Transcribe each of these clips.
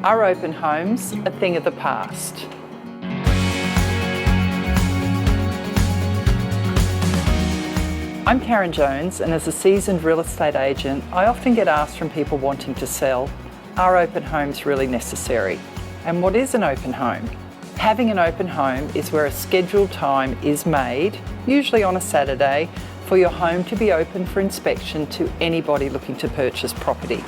Are open homes a thing of the past? I'm Karen Jones, and as a seasoned real estate agent, I often get asked from people wanting to sell, are open homes really necessary? And what is an open home? Having an open home is where a scheduled time is made, usually on a Saturday, for your home to be open for inspection to anybody looking to purchase property.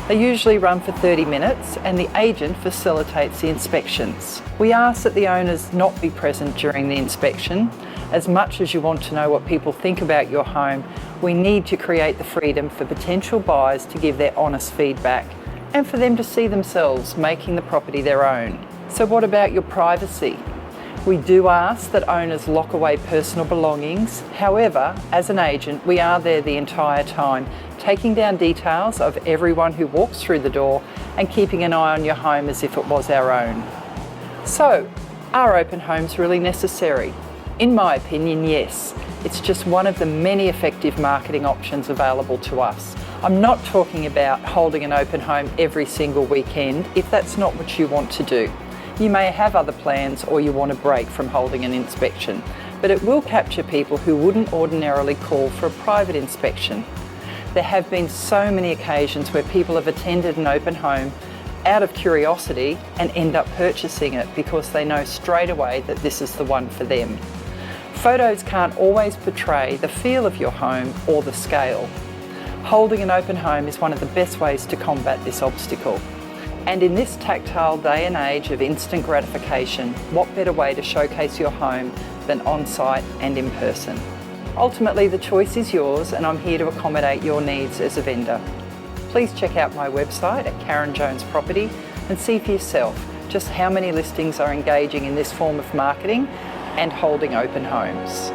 They usually run for 30 minutes and the agent facilitates the inspections. We ask that the owners not be present during the inspection. As much as you want to know what people think about your home, we need to create the freedom for potential buyers to give their honest feedback and for them to see themselves making the property their own. So what about your privacy? We do ask that owners lock away personal belongings. However, as an agent, we are there the entire time, taking down details of everyone who walks through the door and keeping an eye on your home as if it was our own. So, are open homes really necessary? In my opinion, yes. It's just one of the many effective marketing options available to us. I'm not talking about holding an open home every single weekend if that's not what you want to do. You may have other plans or you want a break from holding an inspection, but it will capture people who wouldn't ordinarily call for a private inspection. There have been so many occasions where people have attended an open home out of curiosity and end up purchasing it because they know straight away that this is the one for them. Photos can't always portray the feel of your home or the scale. Holding an open home is one of the best ways to combat this obstacle. And in this tactile day and age of instant gratification, what better way to showcase your home than on-site and in person? Ultimately, the choice is yours, and I'm here to accommodate your needs as a vendor. Please check out my website at Karen Jones Property and see for yourself just how many listings are engaging in this form of marketing and holding open homes.